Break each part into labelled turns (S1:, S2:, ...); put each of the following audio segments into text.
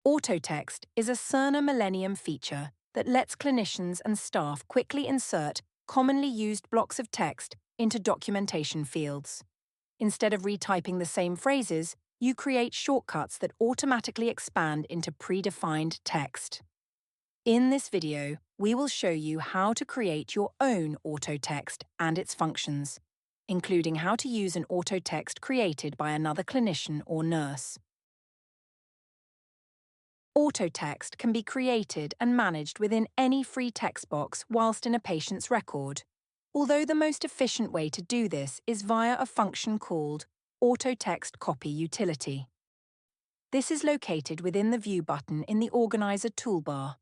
S1: Autotext is a Cerner Millennium feature that lets clinicians and staff quickly insert commonly used blocks of text into documentation fields. Instead of retyping the same phrases, you create shortcuts that automatically expand into predefined text. In this video, we will show you how to create your own autotext and its functions, including how to use an autotext created by another clinician or nurse. Autotext can be created and managed within any free text box whilst in a patient's record, although the most efficient way to do this is via a function called Autotext Copy Utility. This is located within the View button in the Organizer toolbar.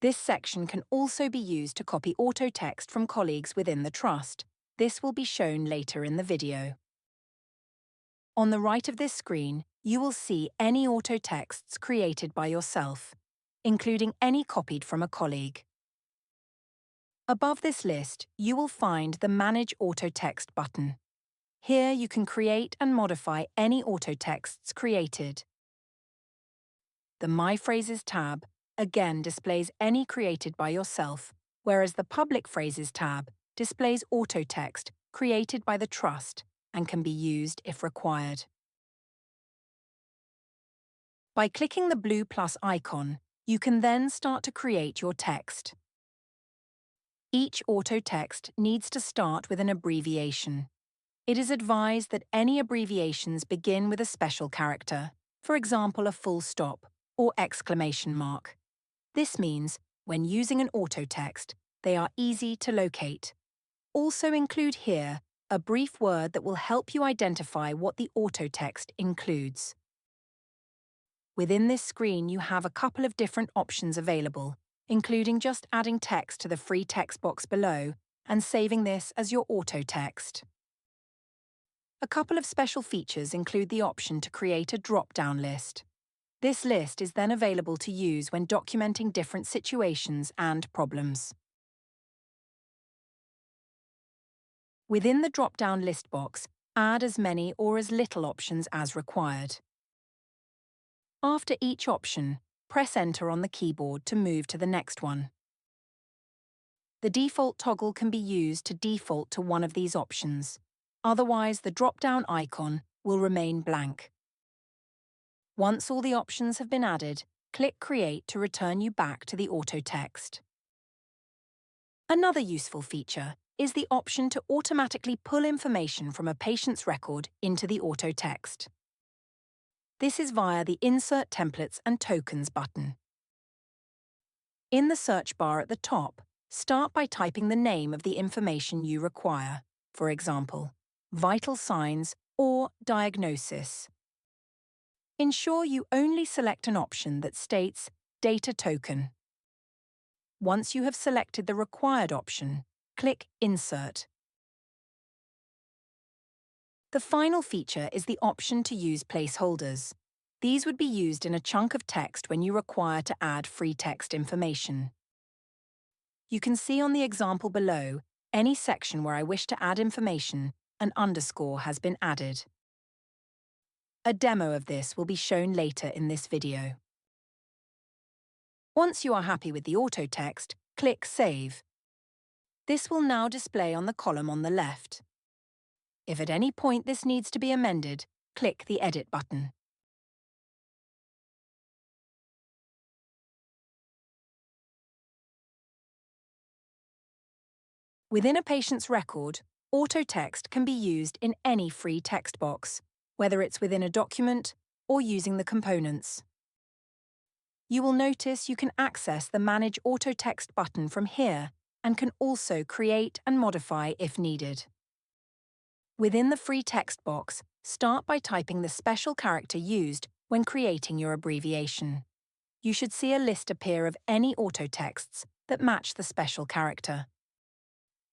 S1: This section can also be used to copy autotext from colleagues within the trust. This will be shown later in the video. On the right of this screen, you will see any autotexts created by yourself, including any copied from a colleague. Above this list, you will find the Manage Autotext button. Here you can create and modify any autotexts created. The My Phrases tab again displays any created by yourself, whereas the Public Phrases tab displays autotext created by the trust and can be used if required. By clicking the blue plus icon, you can then start to create your text. Each autotext needs to start with an abbreviation. It is advised that any abbreviations begin with a special character, for example a full stop or exclamation mark. This means, when using an autotext, they are easy to locate. Also include here a brief word that will help you identify what the autotext includes. Within this screen, you have a couple of different options available, including just adding text to the free text box below and saving this as your autotext. A couple of special features include the option to create a drop-down list. This list is then available to use when documenting different situations and problems. Within the drop-down list box, add as many or as little options as required. After each option, press Enter on the keyboard to move to the next one. The default toggle can be used to default to one of these options. Otherwise, the drop-down icon will remain blank. Once all the options have been added, click Create to return you back to the autotext. Another useful feature is the option to automatically pull information from a patient's record into the autotext. This is via the Insert Templates and Tokens button. In the search bar at the top, start by typing the name of the information you require, for example, vital signs or diagnosis. Ensure you only select an option that states Data Token. Once you have selected the required option, click Insert. The final feature is the option to use placeholders. These would be used in a chunk of text when you require to add free text information. You can see on the example below, any section where I wish to add information, an underscore has been added. A demo of this will be shown later in this video. Once you are happy with the autotext, click Save. This will now display on the column on the left. If at any point this needs to be amended, click the Edit button. Within a patient's record, autotext can be used in any free text box, whether it's within a document or using the components. You will notice you can access the Manage Autotext button from here and can also create and modify if needed. Within the free text box, start by typing the special character used when creating your abbreviation. You should see a list appear of any autotexts that match the special character.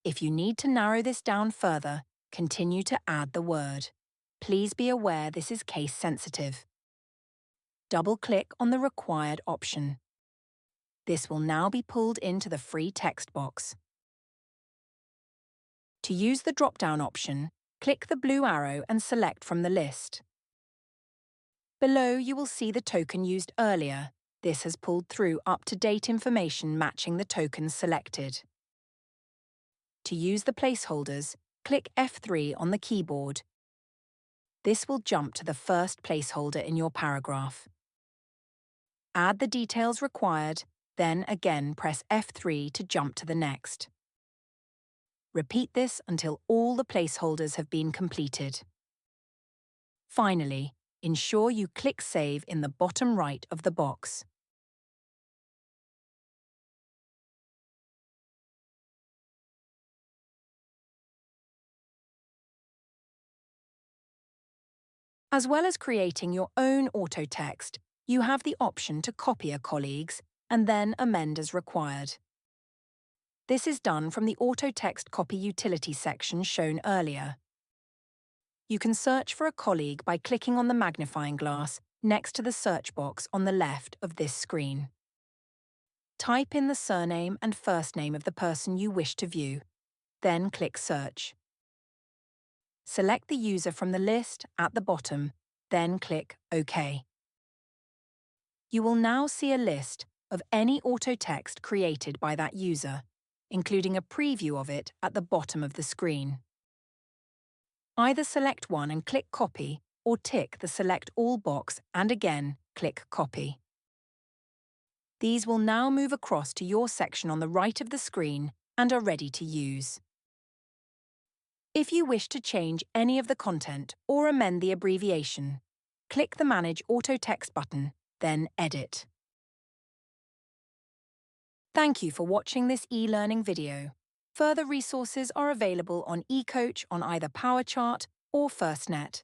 S1: If you need to narrow this down further, continue to add the word. Please be aware this is case sensitive. Double-click on the required option. This will now be pulled into the free text box. To use the drop-down option, click the blue arrow and select from the list. Below, you will see the token used earlier. This has pulled through up-to-date information matching the tokens selected. To use the placeholders, click F3 on the keyboard. This will jump to the first placeholder in your paragraph. Add the details required, then again press F3 to jump to the next. Repeat this until all the placeholders have been completed. Finally, ensure you click Save in the bottom right of the box. As well as creating your own auto text, you have the option to copy a colleague's and then amend as required. This is done from the Auto Text Copy Utility section shown earlier. You can search for a colleague by clicking on the magnifying glass next to the search box on the left of this screen. Type in the surname and first name of the person you wish to view, then click Search. Select the user from the list at the bottom, then click OK. You will now see a list of any auto text created by that user, including a preview of it at the bottom of the screen. Either select one and click Copy, or tick the Select All box and again click Copy. These will now move across to your section on the right of the screen and are ready to use. If you wish to change any of the content or amend the abbreviation, click the Manage Auto Text button, then Edit. Thank you for watching this e-learning video. Further resources are available on eCoach on either PowerChart or FirstNet.